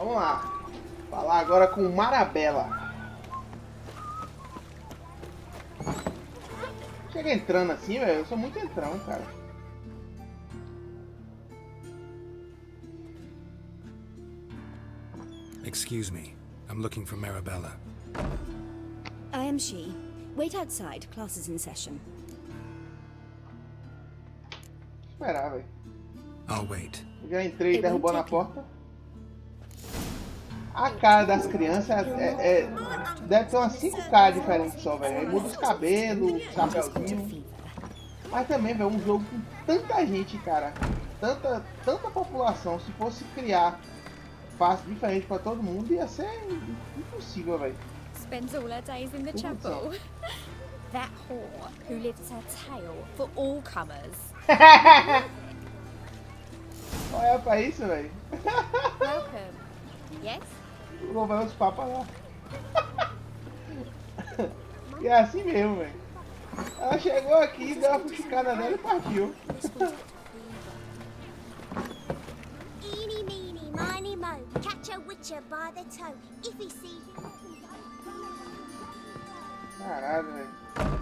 Vamos lá. Falar agora com Marabella. Chega entrando assim, velho. Eu sou muito entrão, cara. Excuse me. I'm looking for Marabella. I am she. Wait outside. Class is in session. Esperar, velho. I'll wait. Já entrei derrubando a porta. A cara das crianças deve ter umas 5 caras diferentes só, velho. Aí muda os cabelos, chapéuzinho. Mas também, velho, um jogo com tanta gente, cara. Tanta população. Se fosse criar fase diferente pra todo mundo, ia ser impossível, velho. Spends all her days in the chapel. That whore who lifts her tail for all comers. Olha pra isso, velho. Welcome. Yes? Vou ver os papas lá. E é assim mesmo, velho. Ela chegou aqui, deu uma fuxicada nela e partiu. Eeny, meeny, miny, mo. Catch a witcher by the toe. If he sees you... Caralho, velho.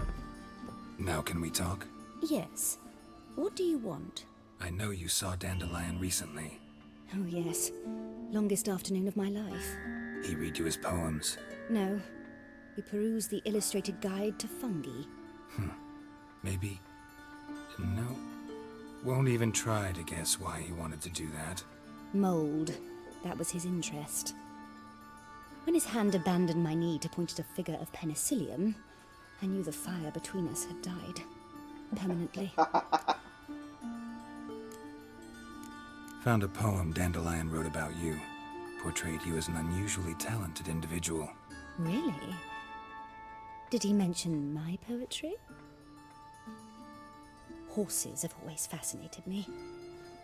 Now can we talk? Yes. What do you want? I know you saw Dandelion recently. Oh, yes. Longest afternoon of my life. He read you his poems. No. We perused the illustrated guide to fungi. Maybe... No. Won't even try to guess why he wanted to do that. Mold. That was his interest. When his hand abandoned my knee to point at a figure of penicillium, I knew the fire between us had died. Permanently. Found a poem Dandelion wrote about you. Portrayed you as an unusually talented individual. Really? Did he mention my poetry? Horses have always fascinated me.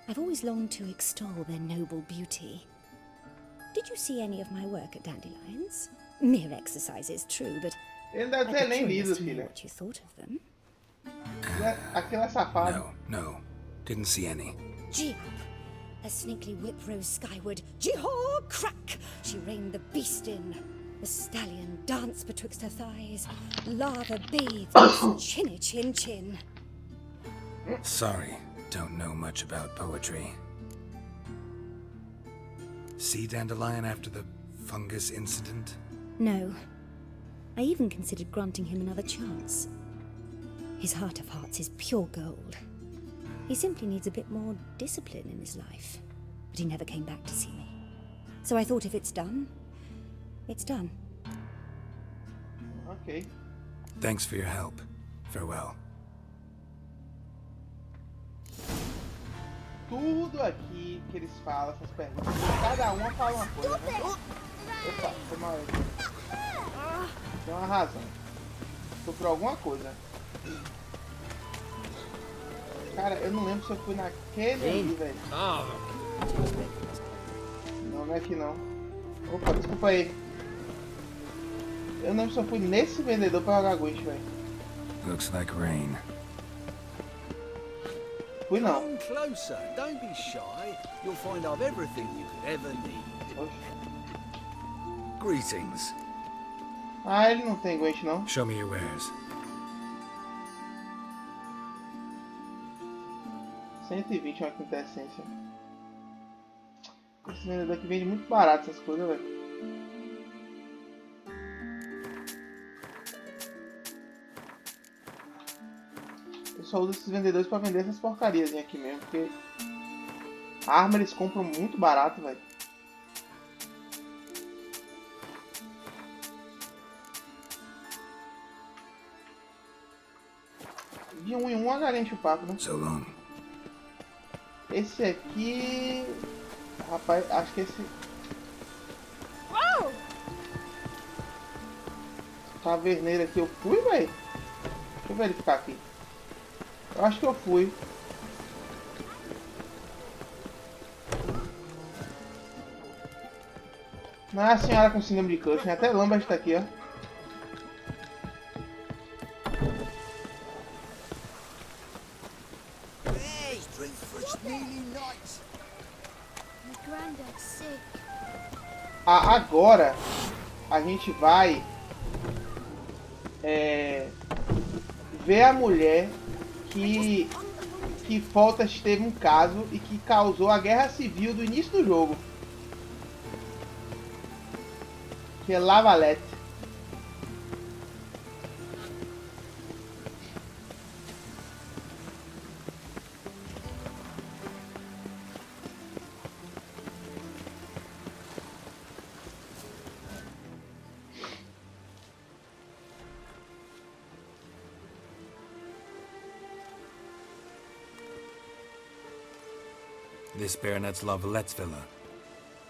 I've always longed to extol their noble beauty. Did you see any of my work at Dandelions? Mere exercises, true, but Ele deve ter nem lido, to know filha. what you thought of them. Aquilo é safado. No. Didn't see any. Gee up! A snaky whip rose skyward. Gee-haw! Crack! She reined the beast in. The stallion danced betwixt her thighs. Lava bathed its chinny chin chin. Sorry, don't know much about poetry. See Dandelion after the fungus incident? No. I even considered granting him another chance. His heart of hearts is pure gold. He simply needs a bit more discipline in his life. But he never came back to see me. So I thought if it's done, it's done. Ok. Thanks for your help. Farewell. Tudo aqui que eles falam, essas perguntas, cada uma fala uma coisa, né? Opa, foi mal aí. Tem uma razão. Foi por alguma coisa. Cara, eu não lembro se eu fui naquele ali, velho. Não, não é aqui não. Opa, desculpa aí. Eu não lembro se eu fui nesse vendedor pra jogar Gwent, velho. Looks like rain. Fui não. Come closer, don't be shy. You'll find I've everything you could ever need. Oxe. Greetings. Ah, ele não tem Gwent não. Show me your wares. 120 uma quintessência. Esse vendedor aqui vende muito barato essas coisas, velho. Eu só uso esses vendedores pra vender essas porcarias aqui mesmo, porque a arma eles compram muito barato, velho. De um em um a galinha enche o papo, né? So long. Esse aqui... Rapaz, acho que esse... Taverneiro aqui eu fui, velho? Deixa eu verificar aqui. Eu acho que eu fui. Não é a senhora com síndrome de Cushing, até Lambert tá aqui, ó. My granddad's sick. Agora a gente vai ver a mulher que Foltest teve um caso e que causou a guerra civil do início do jogo. Que é Lavalette. This Baronet's Lavalette's villa.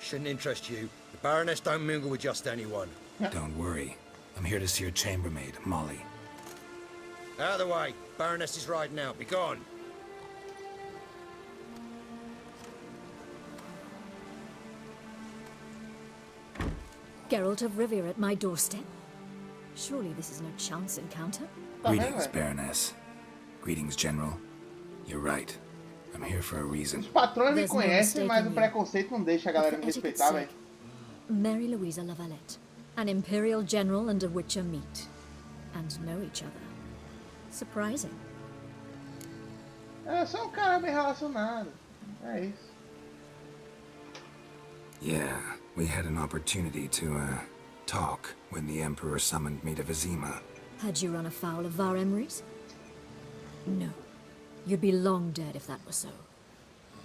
Shouldn't interest you. The Baroness don't mingle with just anyone. Don't worry. I'm here to see your chambermaid, Molly. Out of the way. Baroness is riding out. Be gone. Geralt of Rivia at my doorstep? Surely this is no chance encounter? Greetings, Baroness. Greetings, General. You're right. I'm here for a reason. Os patrões me There's no conhecem, mistake mas in o you. preconceito não deixa a galera me For etiquette's respeitar, velho. sake, Mary Louisa Lavalette, an Imperial General and a Witcher meet, and know each other. Surprising. Eu sou um cara bem relacionado. É isso. Yeah, we had an opportunity to, talk when the Emperor summoned me to Vizima. Had you run afoul of Var Emrys? No. You'd be long dead if that were so.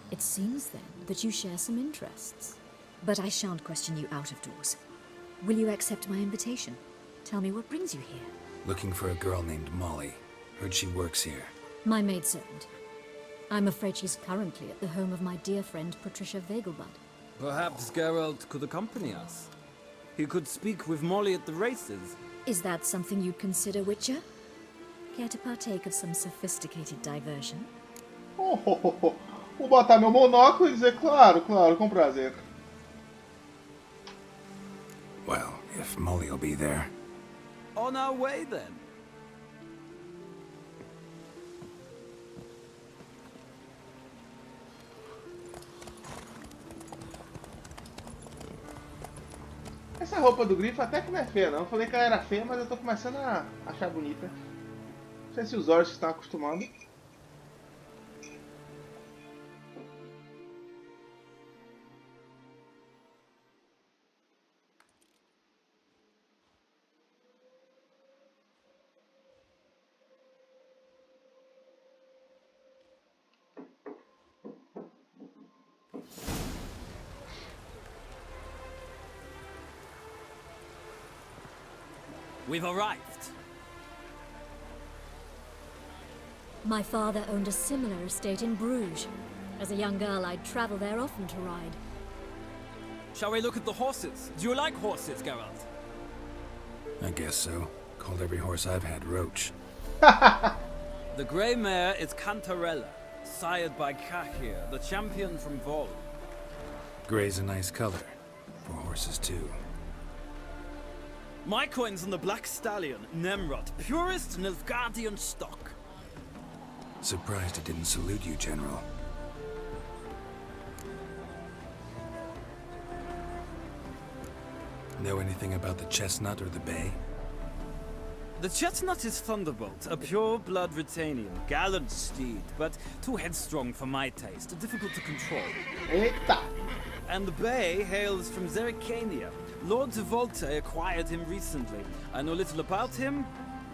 It seems, then, that you share some interests. But I shan't question you out of doors. Will you accept my invitation? Tell me what brings you here. Looking for a girl named Molly. Heard she works here. My maidservant. I'm afraid she's currently at the home of my dear friend Patricia Vegelbud. Perhaps Geralt could accompany us. He could speak with Molly at the races. Is that something you'd consider, Witcher? Care to partake of some sophisticated diversion? Vou botar meu monóculo e dizer claro, claro, com prazer. Well, if Molly'll be there. On our way, then. Essa roupa do Grifo até que não é feia, não. Eu falei que ela era feia, mas eu tô começando a achar bonita. Não sei se os orcs estão acostumados. We've arrived. My father owned a similar estate in Bruges. As a young girl, I'd travel there often to ride. Shall we look at the horses? Do you like horses, Geralt? I guess so. Called every horse I've had Roach. The grey mare is Cantarella, sired by Cahir, the champion from Vol. Gray's a nice color. For horses, too. My coin's on the Black Stallion, Nemrod, purest Nilfgaardian stock. Surprised it didn't salute you, General. Know anything about the chestnut or the bay? The chestnut is Thunderbolt, a pure-blood Britannian, gallant steed, but too headstrong for my taste, difficult to control. Eita! And the bay hails from Zerrikania. Lord de Volte acquired him recently. I know little about him,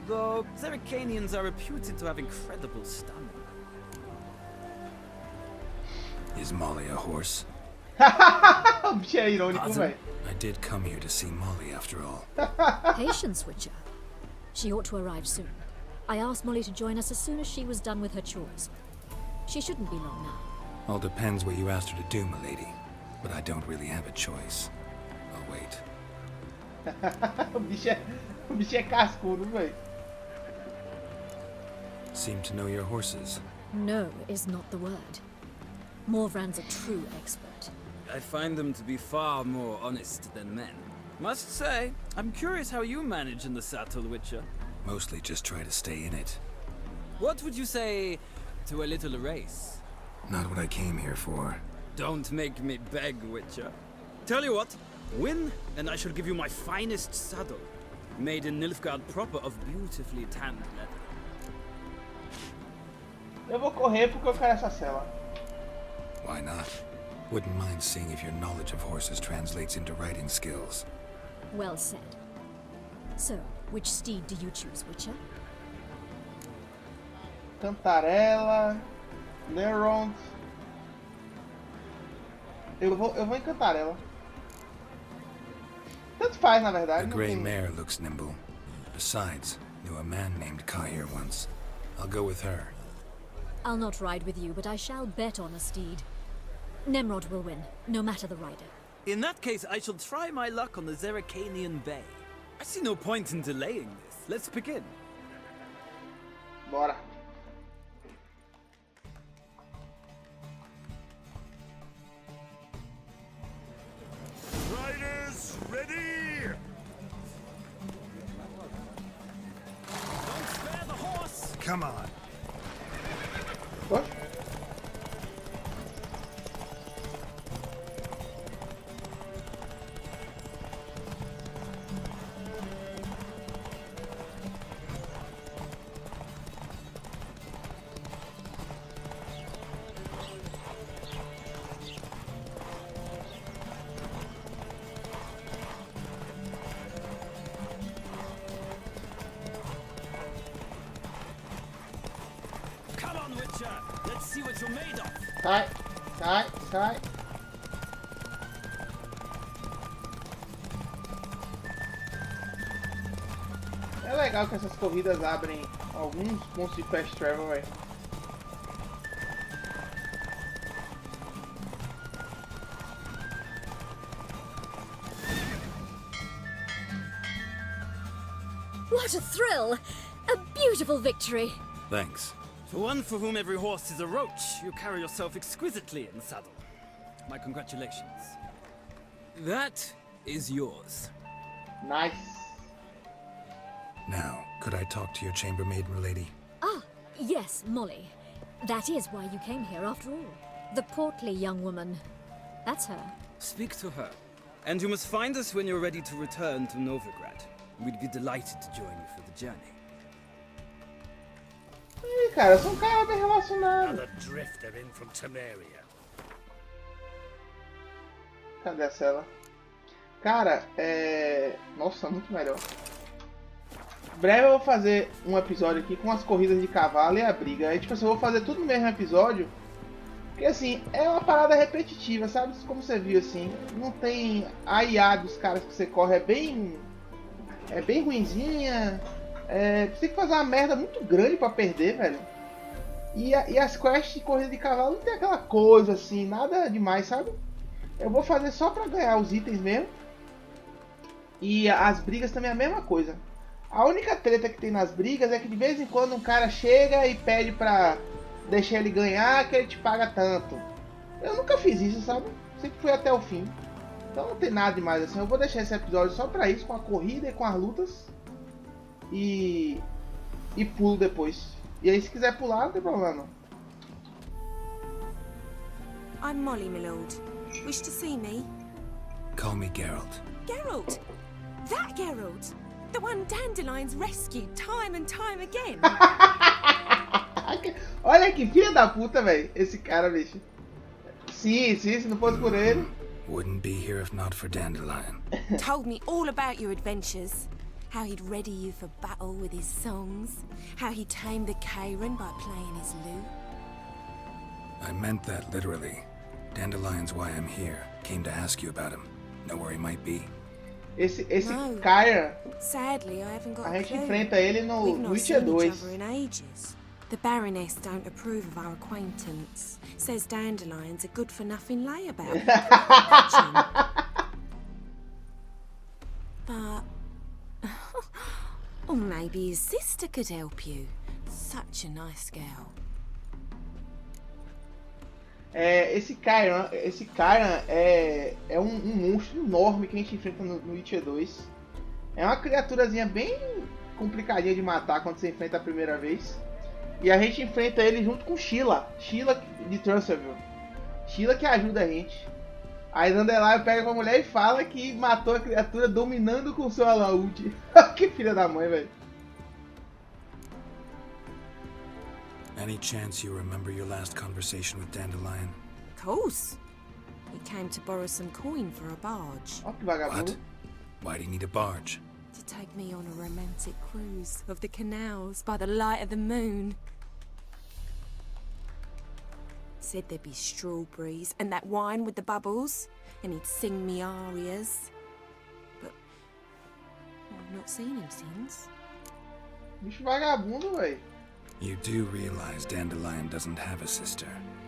though Zerrikanians are reputed to have incredible stamina. Is Molly a horse? O bicho é irônico, Pardon? velho. I did come here to see Molly, after all. Patience, Witcher. She ought to arrive soon. I asked Molly to join us as soon as she was done with her chores. She shouldn't be long now. All depends what you asked her to do, milady. But I don't really have a choice. I'll wait. O bicho é cascudo, velho. Seem to know your horses. No is not the word. Morvran's a true expert. I find them to be far more honest than men. Must say, I'm curious how you manage in the saddle, Witcher. Mostly just try to stay in it. What would you say to a little race? Not what I came here for. Don't make me beg, Witcher. Tell you what, Win, and I shall give you my finest saddle, made in Nilfgaard proper of beautifully tanned leather. Eu vou correr porque eu quero essa cela. Why not? Wouldn't mind seeing if your knowledge of horses translates into riding skills. Well said. So, which steed do you choose, Witcher? Cantarela, Neurons. Eu vou em Cantarela. Tanto faz, na verdade. The não gray tem- mare looks nimble. Besides, knew a man named Kai here once. I'll go with her. I'll not ride with you, but I shall bet on a steed. Nemrod will win, no matter the rider. In that case, I shall try my luck on the Zeracanian Bay. I see no point in delaying this. Let's begin. Bora. Riders, ready! Don't spare the horse! Come on. What? Come on, Witcher! Let's see what you're made of! Sai, sai, sai. É legal que essas corridas abrem alguns pontos de fast travel, velho. What a thrill! A beautiful victory! Thanks. For one for whom every horse is a roach, you carry yourself exquisitely in the saddle. My congratulations. That is yours. Nice. Now, could I talk to your chambermaid, milady? Ah, yes, Molly. That is why you came here after all. The portly young woman. That's her. Speak to her. And you must find us when you're ready to return to Novigrad. We'd be delighted to join you for the journey. Ih, cara, eu sou um cara bem relacionado. Another drifter in from Temeria. Cadê a cela? Cara, nossa, muito melhor. Breve eu vou fazer um episódio aqui com as corridas de cavalo e a briga. Aí, tipo assim, eu vou fazer tudo no mesmo episódio. Porque, assim, é uma parada repetitiva, sabe? Como você viu, assim, não tem... A IA dos caras que você corre é bem ruinzinha. Você tem que fazer uma merda muito grande pra perder, velho. E as quests de corrida de cavalo não tem aquela coisa, assim, nada demais, sabe? Eu vou fazer só pra ganhar os itens mesmo. E as brigas também é a mesma coisa. A única treta que tem nas brigas é que de vez em quando um cara chega e pede pra deixar ele ganhar, que ele te paga tanto. Eu nunca fiz isso, sabe? Sempre fui até o fim. Então não tem nada demais assim. Eu vou deixar esse episódio só pra isso, com a corrida e com as lutas. E pulo depois. E aí se quiser pular, não tem problema. I'm Molly, my lord. Wish to see me? Call me Geralt. Geralt! That Geralt! The one Dandelion's rescued time and time again. Olha que filha da puta, velho. Esse cara, bicho. Sim, se não fosse por ele. Wouldn't be here if not for Dandelion. Told me all about your adventures. How he'd ready you for battle with his songs. How he tamed the Karen by playing his lute. I meant that literally. Dandelion's why I'm here. Came to ask you about him. Know where he might be? Esse No. Kyra, Sadly, I haven't got a a gente clue. enfrenta ele no We've not Witcher seen 2. each other in ages. The Baroness don't approve of our acquaintance. Says Dandelion's a good-for-nothing layabout. But... or maybe his sister could help you. Such a nice girl. Esse Kyra é um monstro enorme que a gente enfrenta no Witcher 2. É uma criaturazinha bem complicadinha de matar quando você enfrenta a primeira vez. E a gente enfrenta ele junto com Sheila de Transferville. Sheila que ajuda a gente. Aí Dandelion pega pra mulher e fala que matou a criatura dominando com seu alaúde. Que filha da mãe, velho. Any chance you remember your last conversation with Dandelion? Of course. He came to borrow some coin for a barge. Ó que vagabundo. What? Why do you need a barge? To take me on a romantic cruise of the canals by the light of the moon. Said there'd be strawberries and that wine with the bubbles, and he'd sing me arias. But I've not seen him since. Bicho vagabundo, velho. You do realize Dandelion doesn't have a sister.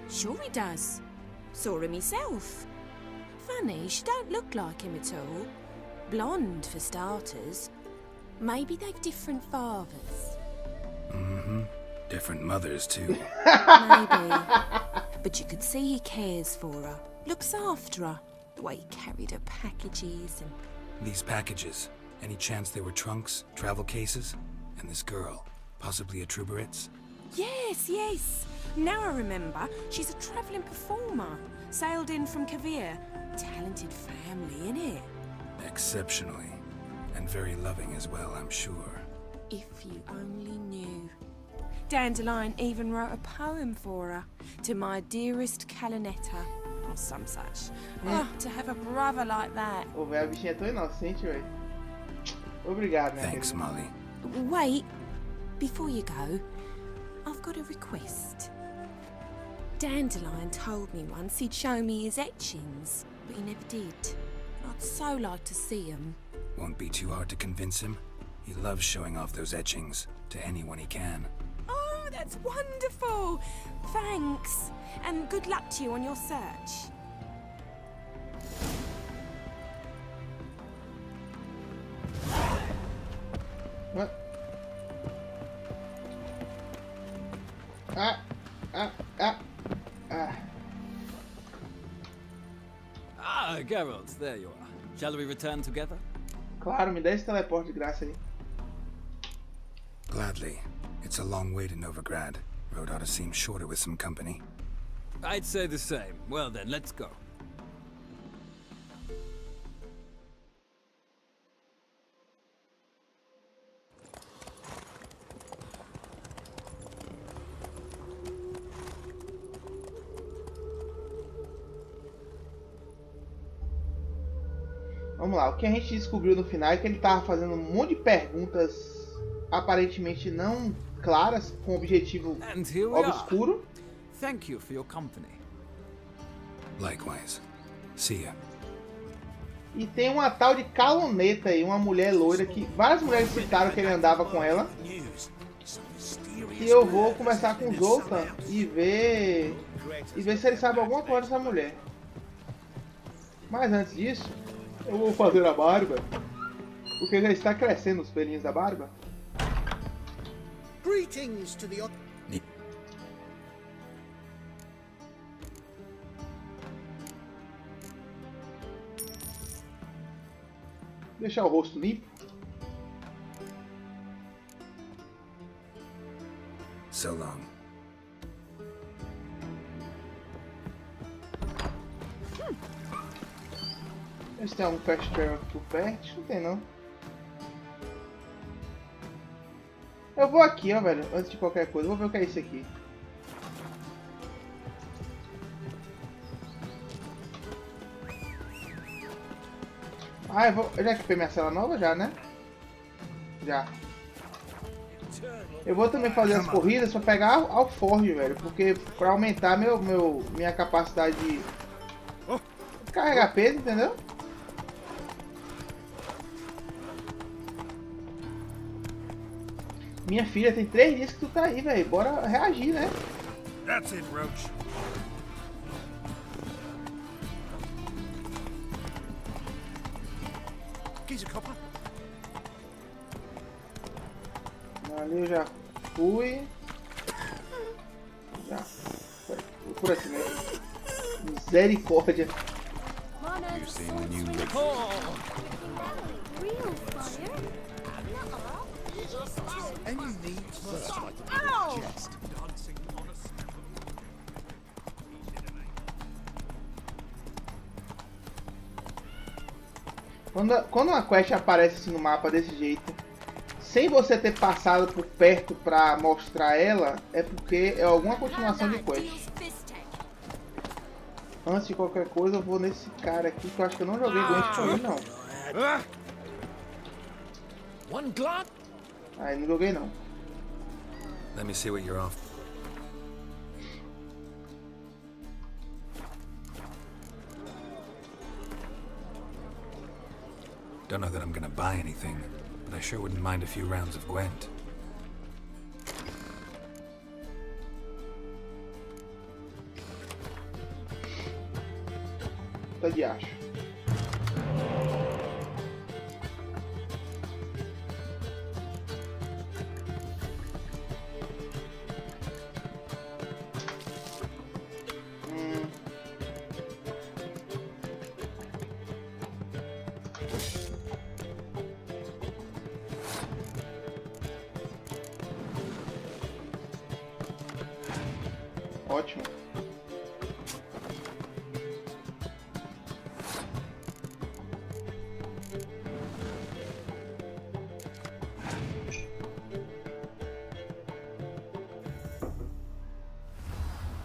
Sure he does. Saw him myself. Funny, she don't look like him at all. Blonde, for starters. Maybe they've different fathers. Mm-hmm. Different mothers, too. Maybe. But you could see he cares for her. Looks after her. The way he carried her packages and... These packages, any chance they were trunks, travel cases? And this girl, possibly a Truberitz? Yes. Now I remember. She's a travelling performer. Sailed in from Kavir. Talented family, innit? Exceptionally. And very loving as well, I'm sure. If you only knew. Dandelion even wrote a poem for her. To my dearest Calinetta. Or some such. Oh, to have a brother like that. Ô, velho, a bichinha é tão inocente, velho. Obrigado, né? Thanks, Molly. Wait. Before you go, I've got a request. Dandelion told me once he'd show me his etchings, but he never did. I'd so like to see them. Won't be too hard to convince him. He loves showing off those etchings to anyone he can. Oh, that's wonderful! Thanks, and good luck to you on your search. What? Ah, Geralt, there you are. Shall we return together? Claro, me dá esse teleporte de graça aí. Gladly. It's a long way to Novigrad. Road ought to seem shorter with some company. I'd say the same. Well then, let's go. Vamos lá, o que a gente descobriu no final é que ele tava fazendo um monte de perguntas aparentemente não claras, com objetivo And here we are. obscuro. Thank you for your company. Likewise. See ya. E tem uma tal de Caloneta aí, uma mulher loira que várias mulheres citaram que ele andava com ela. E eu vou conversar com o Zoltan e ver se ele sabe alguma coisa dessa mulher. Mas antes disso, eu vou fazer a barba, porque já está crescendo os pelinhos da barba. Greetings to the... Deixar o rosto limpo. So long. Eles tem algum fast travel aqui por perto? Não tem não. Eu vou aqui, ó, velho. Antes de qualquer coisa, vou ver o que é isso aqui. Ah, eu já equipei minha cela nova já, né? Já. Eu vou também fazer as corridas pra pegar alforge, velho. Porque pra aumentar minha capacidade de carregar peso, entendeu? Minha filha, tem 3 dias que tu tá aí, velho. Bora reagir, né? That's it, Roach. Ali eu já fui. Já. Por aqui mesmo. Misericórdia. You've seen the new rig. Real fire? And you need first, I Ow! suggest. Quando uma quest aparece assim no mapa desse jeito, sem você ter passado por perto pra mostrar ela, é porque é alguma continuação de quest. Antes de qualquer coisa, eu vou nesse cara aqui que eu acho que eu não joguei Gwent com ele, não. Aí não joguei não. Let me see what you're off. Don't know that I'm gonna buy anything, but I sure wouldn't mind a few rounds of Gwent. Tá de acho. Ótimo.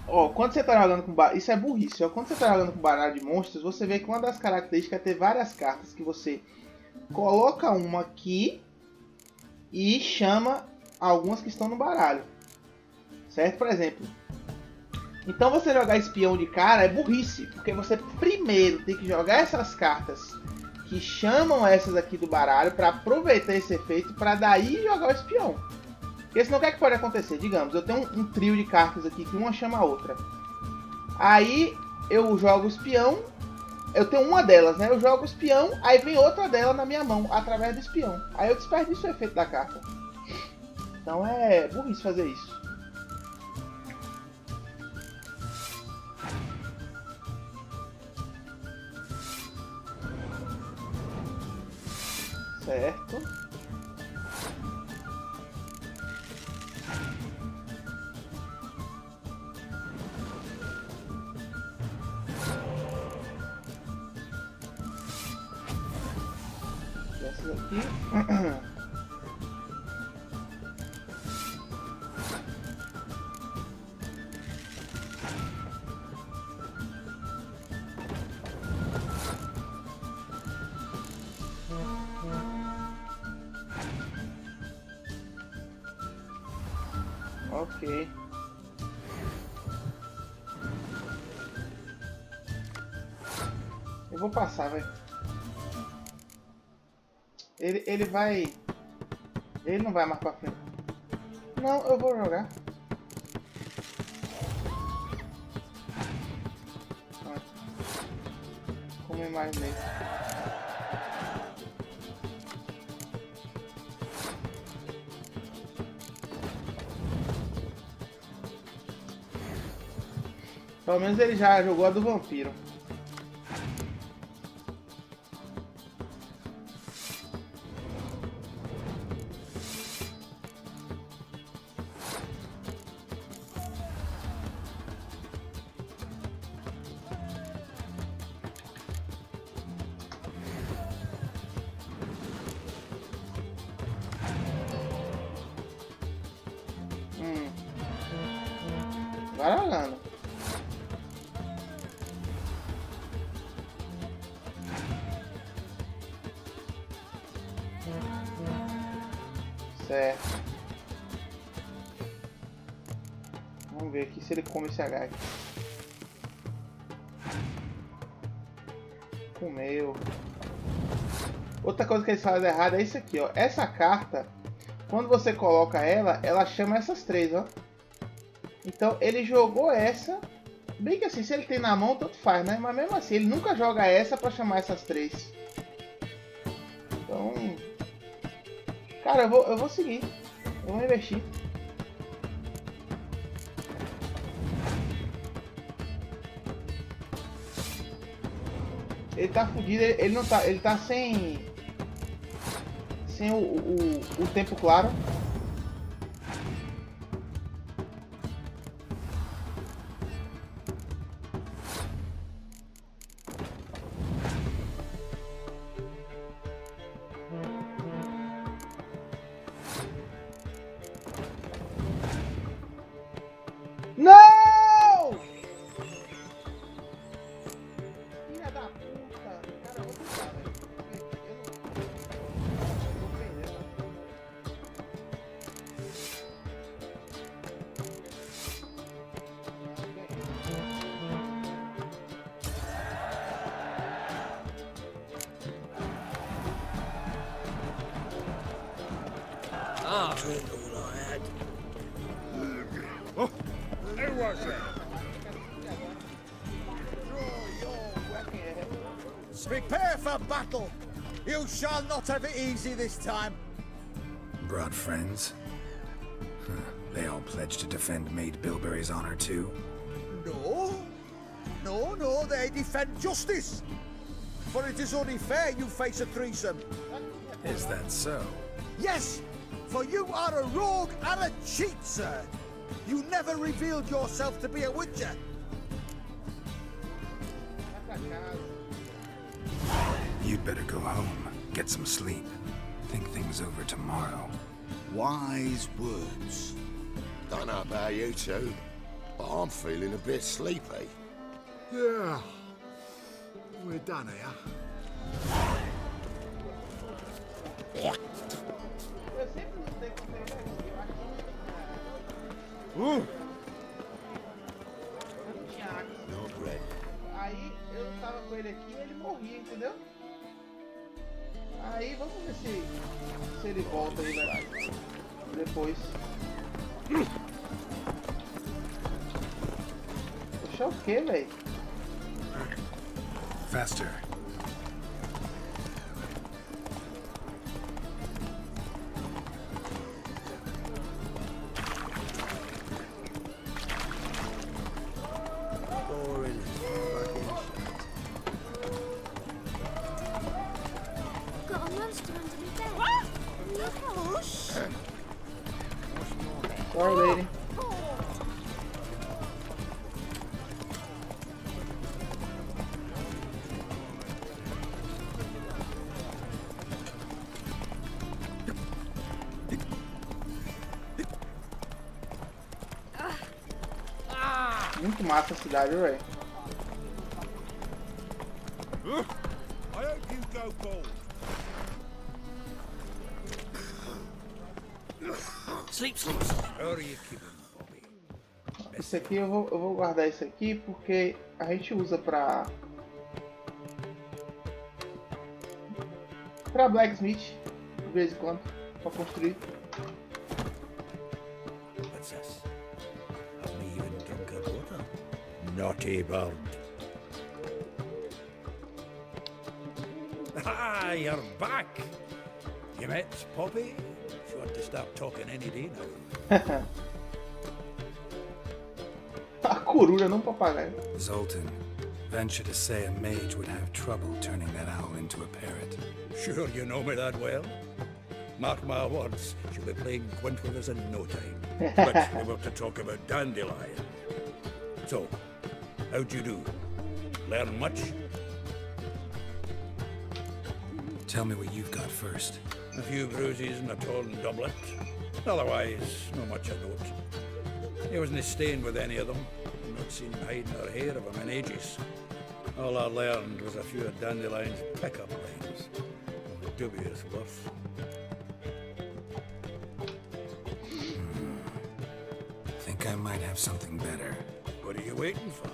Ó, quando você tá jogando com isso é burrice, ó. Quando você tá jogando com baralho de monstros, você vê que uma das características é ter várias cartas que você coloca uma aqui e chama algumas que estão no baralho. Certo? Por exemplo, então você jogar espião de cara é burrice, porque você primeiro tem que jogar essas cartas que chamam essas aqui do baralho para aproveitar esse efeito para daí jogar o espião. Porque senão o que é que pode acontecer? Digamos, eu tenho um trio de cartas aqui que uma chama a outra. Aí eu jogo o espião, eu tenho uma delas, né? Eu jogo o espião, aí vem outra dela na minha mão, através do espião. Aí eu desperdiço o efeito da carta. Então é burrice fazer isso. Certo. Essas aqui. Ok. Eu vou passar, velho. Ele vai... Ele não vai mais pra frente. Não, eu vou jogar. Como eu imaginei. Pelo menos ele já jogou a do vampiro. Vai jogando. Certo. Vamos ver aqui se ele come esse H aqui. Comeu. Outra coisa que eles fazem errado é isso aqui, ó. Essa carta, quando você coloca ela, ela chama essas três, ó. Então ele jogou essa. Bem que assim, se ele tem na mão, tanto faz, né? Mas mesmo assim, ele nunca joga essa pra chamar essas três. Então... Cara, eu vou seguir. Eu vou investir. Ele tá fudido, ele não tá. Ele tá sem o tempo claro. da puta. Cara, eu vou tentar, velho. Eu vou perder, mano. Ah, drink all I had. Oh, who was it? Prepare for battle. You shall not have it easy this time. Brought friends? Huh. They all pledged to defend Maid Bilberry's honor too? No, they defend justice. For it is only fair you face a threesome. Is that so? Yes, for you are a rogue and a cheat, sir. You never revealed yourself to be a witcher. You'd better go home, get some sleep. Think things over tomorrow. Wise words. Don't know about you two, but I'm feeling a bit sleepy. Yeah, we're done here. Eu sempre lutei contra ele aqui, eu acho que Ooh. eu não tinha axe. Not ready. Aí eu tava com ele aqui e ele morria, entendeu? Aí vamos ver se ele volta aí, velho. Depois. Puxar o que, velho? Faster. Boring. Got a monster under me bed. Gosh. Sorry, lady. Muito massa a cidade, velho. I hope you go bald. Sleep. How are you keeping, Bobby? Isso aqui eu vou guardar isso aqui porque a gente usa pra blacksmith de vez em quando, pra construir. What's this? Have me even drunk a water? Naughty bird. Ah, you're back. You met Poppy? She ought to start talking any day now. A coruja, não papagaio. Zoltan, venture to say a mage would have trouble turning that owl into a parrot. Sure you know me that well? Mark my words, she'll be playing quint with us in no time. But we were to talk about Dandelion. So, how'd you do? Learn much? Tell me what you've got first. A few bruises and a torn doublet. Otherwise, not much of note. He wasn't staying with any of them. Not seen hide nor hair of him in ages. All I learned was a few of Dandelion's pickup lines. Dubious worth. Think I might have something better. What are you waiting for?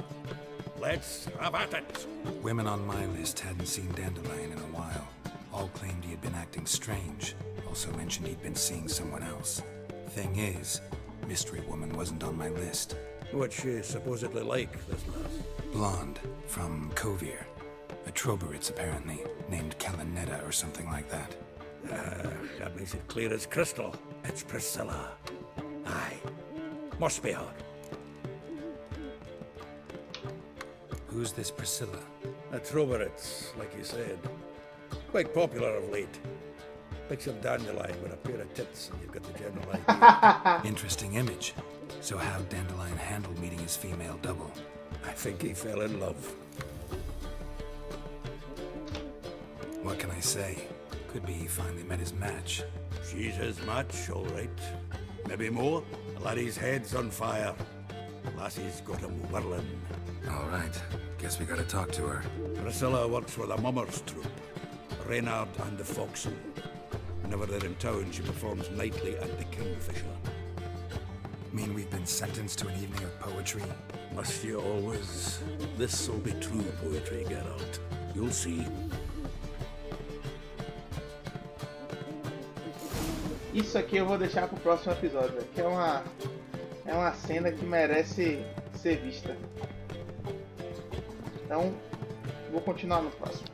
Let's have at it. Women on my list hadn't seen Dandelion in a while. All claimed he had been acting strange. Also mentioned he'd been seeing someone else. Thing is, Mystery Woman wasn't on my list. What's she supposedly like, this lass? Blonde, from Kovir. A Troberitz, apparently, named Kalanetta or something like that. That makes it clear as crystal. It's Priscilla. Aye. Must be her. Who's this Priscilla? A Troberitz, like you said. Quite popular of late. Picture Dandelion with a pair of tits and you've got the general idea. Interesting image. So how'd Dandelion handle meeting his female double? I think he fell in love. What can I say? Could be he finally met his match. She's his match, all right. Maybe more. The laddie's head's on fire. Lassie's got 'em whirling. All right. Guess we gotta talk to her. Priscilla works for the Mummers troupe. Reynard and the Foxen. Whenever they're in town, she performs nightly at the Kingfisher. Mean we've been sentenced to an evening of poetry? Must you always? This'll be true poetry, Geralt. You'll see. Isso aqui eu vou deixar pro próximo episódio, velho, que é uma cena que merece ser vista. Então, vou continuar no próximo.